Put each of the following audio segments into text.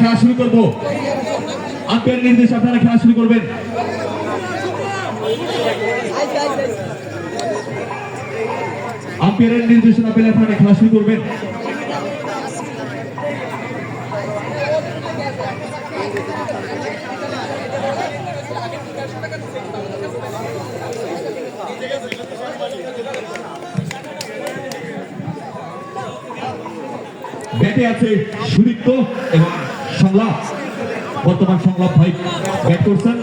খেলা শুরু করবো। আম্পায়ারের নির্দেশ আপনারা খেলা শুরু করবেন। আম্পায়ারের নির্দেশনা পেলে আপনারা খেলা শুরু করবেন। ব্যাটে আছে সুদীপ্ত এবং সংলাপ। বর্তমান সংলাপ ভাই ব্যাট করছেন।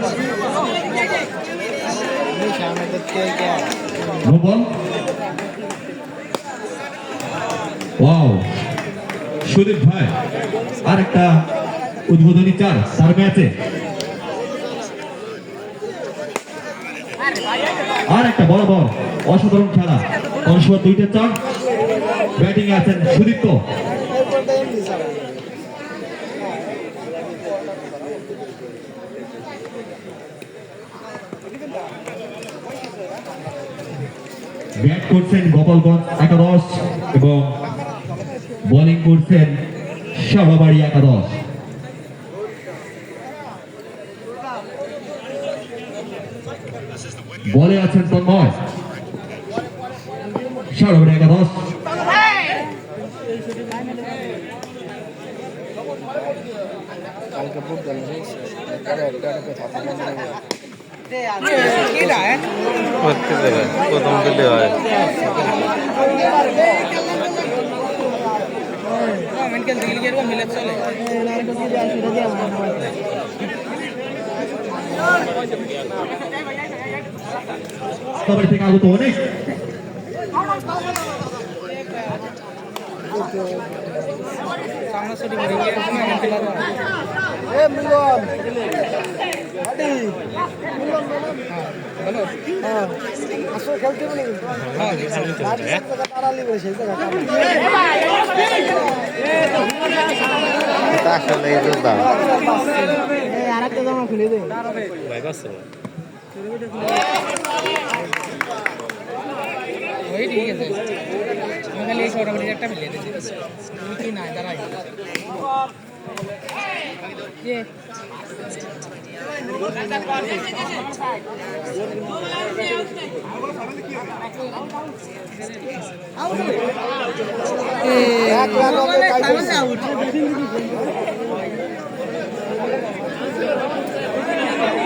সুদীপ ভাই আর একটা উদ্বোধনী চার তার ম্যাচে, আর একটা বরাবর অসাধারণ খেলা। পরস্পর দুইটা চার, ব্যাটিং এ আছেন সুদীপ্ত। ব্যাট করছেন গোপালগঞ্জ একাদশ এবং বোলিং করছেন শেওড়াবাড়ি একাদশ। বলে আছেন তন্ময়, শেওড়াবাড়ি একাদশ। প্রথম দিলে হয় সবাই থেকে আগত অনেক খুলে দেয় ওই ঠিক আছে আমি খালি এই ছোটবাড়ির একটা মিলিয়ে দিয়েছি কি না দাঁড়াই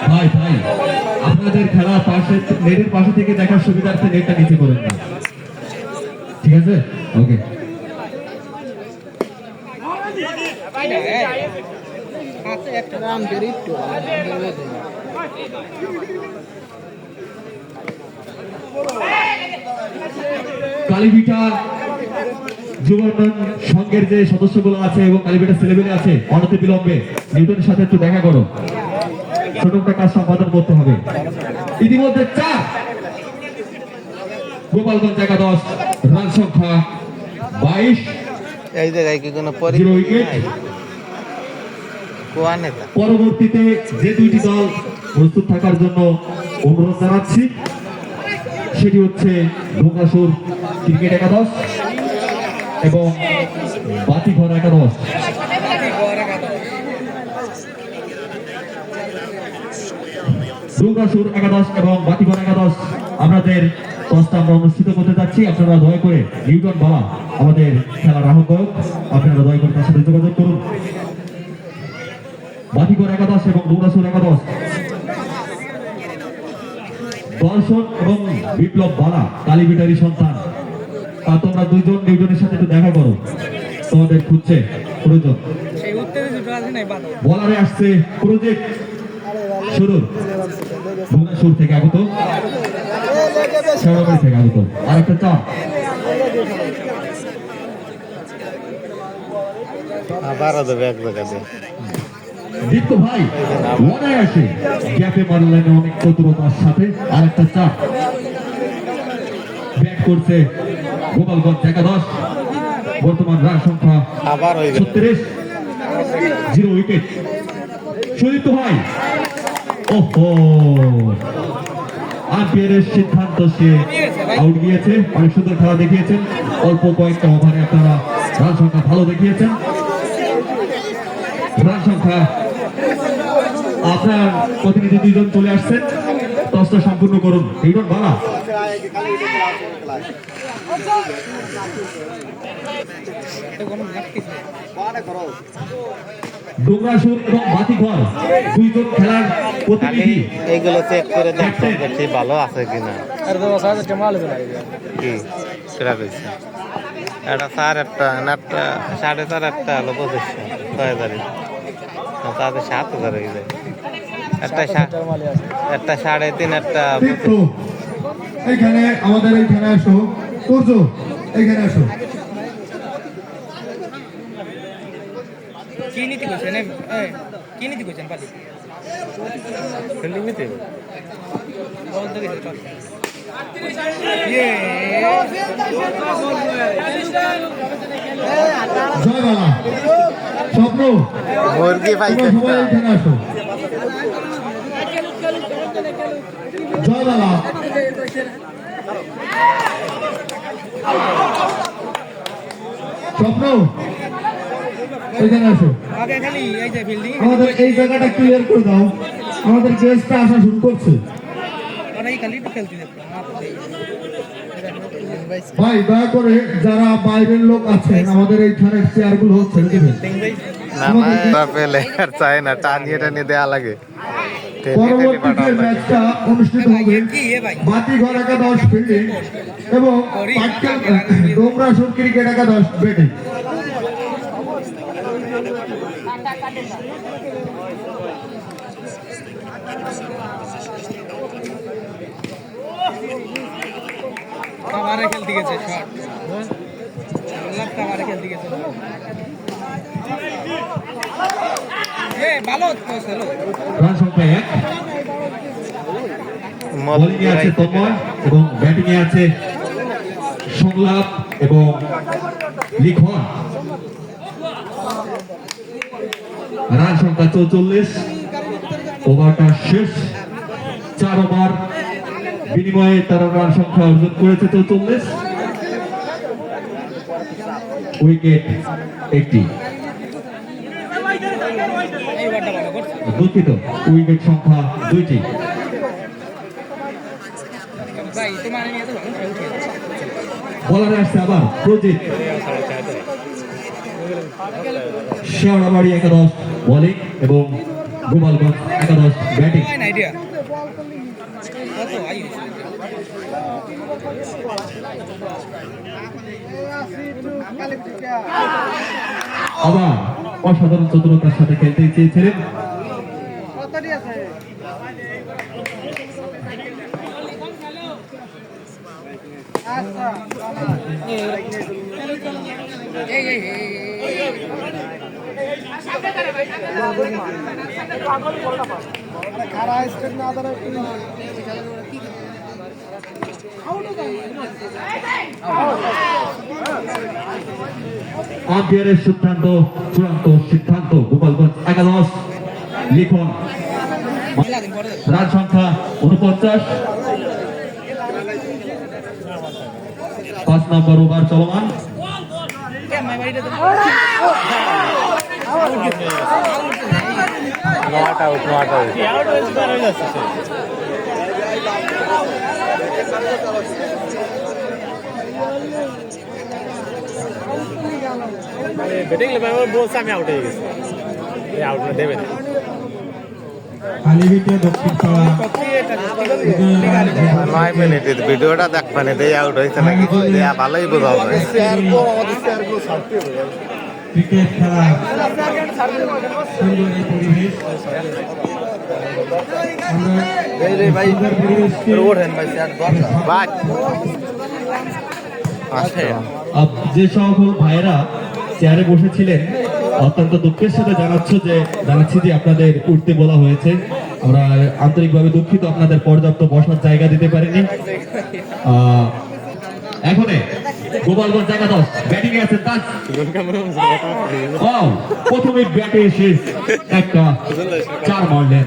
ভাই ভাই আপনাদের খেলা পাশে নেটের পাশে থেকে দেখার সুবিধার্থে নেটটা নিচে করেন না, ঠিক আছে? ওকে। কালীভিটা যুবন সংঘের যে সদস্যগুলো আছে এবং কালীভিটা ছেলেবেলে আছে, অনতি বিলম্বে নিউটনের সাথে একটু দেখা করো, ছোট একটা কাজ সম্পাদন করতে হবে। ইতিমধ্যে 4 গোপালগঞ্জ একাদশ, রান সংখ্যা 22। এই জায়গায় কি কোনো উইকেট। পরবর্তীতে যে দুইটি দল প্রস্তুত থাকার জন্য অনুরোধ জানাচ্ছি সেটি হচ্ছে ঢোকাসুর ক্রিকেট একাদশ এবং বাতিঘর একাদশ। ঢোকাসুর একাদশ এবং বাতিঘর একাদশ আমাদের টসটা আমরা অনুষ্ঠিত করতে যাচ্ছি। আপনারা দয়া করে নিউটন বাবা আমাদের খেলার আহ্বায়ক, আপনারা দয়া করে তার সাথে যোগাযোগ করুন। বাতিঘর একাদশ এবং ঢোকাসুর একাদশ, দর্শন এবং বিপ্লব বালা কালীবিটারি সন্তান, তোমরা দুইজন নিউটনের সাথে একটু দেখা করো, তোমাদের খুঁজছে প্রয়োজন। বলারে আসছে প্রজেক্ট শুরু ভুবনেশ্বর থেকে আগত, শেওড়াবাড়ি থেকে আগত। আর একটা চাপ দীপ্ত ভাই মনে আসে গ্যাপে মারলেন অনেক চতুরতার সাথে। আর একটা চাপ ব্যাট করছে গোপালগঞ্জ একাদশ, বর্তমান রান সংখ্যা 36, 0 উইকেট। সুদীপ্ত ভাই ওহো আম্পায়ারের সিদ্ধান্ত, সে আউট গিয়েছে। অনেক সুন্দর খেলা দেখিয়েছেন, অল্প কয়েকটা ওভারে আপনারা রান সংখ্যা ভালো দেখিয়েছেন। রান সংখ্যা আপনার প্রতিনিধি দুইজন চলে আসছেন, টসটা সম্পূর্ণ করুন। লিটন বালা ডোংরাসুর এবং বাতিঘর দুইজন খেলার খালি প্রতিনিধি। এইগুলো চেক করে দেখতে দেখছি ভালো আছে কিনা কি সেটা কইছে এটা 4,500 একটা 4,500 একটা হলো 2500 তাদের 7,000 হয়ে যায় একটা 3.5 একটা তীর্থ এখানে আমাদের এইখানে আসো, সূর্য এখানে আসো। কি নীতি করছেন কি নীতি করছেন পালি ফিল্ডিং নিতে বলতে গেছে জয় বালা স্বপ্ন মুরগি পাইছে সবাই এখানে আসো। জয় বালা স্বপ্ন এখানে আসো। আগে খালি এই যে বিল্ডিং আমাদের এই জায়গাটা ক্লিয়ার করে দাও, আমাদের গেস্টটা আসা শুরু করছে। ওরাই খালি একটু খেলতে দেখো ভাই দয়া করে যারা বাইরের লোক আছেন আমাদের এইখানে চেয়ারগুলো ছেড়ে দেবেন। না না পেলে আর চাই না টানিয়ে টানিয়ে দেয়া লাগে পরবর্তী যে ম্যাচটা অনুষ্ঠিত হবে বাতিঘর একাদশ ফিল্ডিং এবং পাটকেল ডোমরাসুর ক্রিকেট একাদশ ব্যাটিং। কাভারে খেলতে গেছে শট বললাম কাভারে খেলতে গেছে ভালো ছিল রান সংখ্যা 1। বোলিং এ আছে তন্ময় এবং ব্যাটিং এ আছে সংলাপ এবং লিখন। রান সংখ্যা 44। ওভারটা শেষ, 4 ওভার বিনিময়ে তারা রান সংখ্যা অর্জন করেছে 44, উইকেট 80। এইবারটা ভালো করছে দুঃখিত, উইকেট সংখ্যা 2টি। ভাই তোমার নিয়ে তো ভালো খেলছে বলারে আসছে আবার প্রজিত শেওড়াবাড়ি একাদশ বোলিং এবং গোপালগঞ্জ একাদশ ব্যাটিং। আইডিয়া কত আই আবার অসাধারণ চতুরতার সাথে খেলতে চেয়েছিলেন। আম্পায়ারের সিদ্ধান্ত চূড়ান্ত সিদ্ধান্ত গোপালগঞ্জ একাদশ লিখন। রান সংখ্যা 49। 5 নম্বর ওভার চলমান। নট আউট ব্যাটিং বলছে আমি আউট হয়ে গেছি আউট দেবে না আলিভিতে দক্ষিণ পাড়া 9 মিনিটের ভিডিওটা দেখবেন এই আউট হয়েছে নাকি দেয়া ভালোই বোঝা হবে ক্রিকেট খেলা সুন্দর এই পরিবেশ। ভাই যে সকল ভাইয়েরা চেয়ারে বসেছিলেন অত্যন্ত দুঃখের সাথে জানাচ্ছি যে আপনাদের উঠতে বলা হয়েছে। আমরা আন্তরিকভাবে দুঃখিত, আপনাদের পর্যাপ্ত বসার জায়গা দিতে পারিনি। এখন গোপালগঞ্জ একাদশ ব্যাটিং এ আছে তাজ। প্রথমে ব্যাটে এসে একটা 4 মারলেন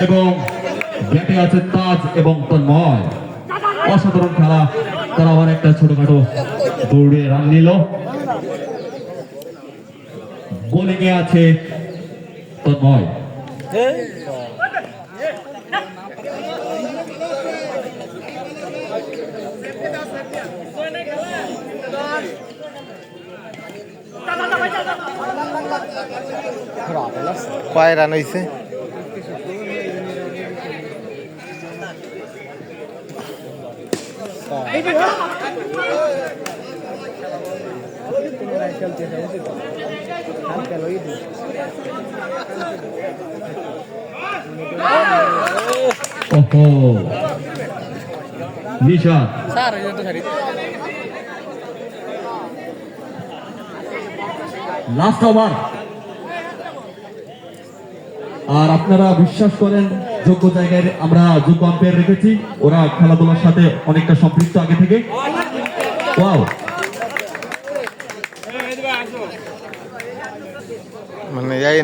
এবং ব্যাটে আছে তাজ এবং তন্ময়। অসাধারণ খেলা, তারা আবার একটা ছোটখাটো দৌড়ে রান নিল। বোলিং এ আছে তন্ময়। কয় রান হয়েছে? ওহো নিশাদ স্যার এই তো সারি লাস্ট ওভার। আর আপনারা বিশ্বাস করেন যোগ্য জায়গায় আমরা যোগ্য আম্পায়ার রেখেছি, ওরা খেলাধুলার সাথে অনেকটা সম্পৃক্ত আগে থেকে। ওয়াও, মানে এই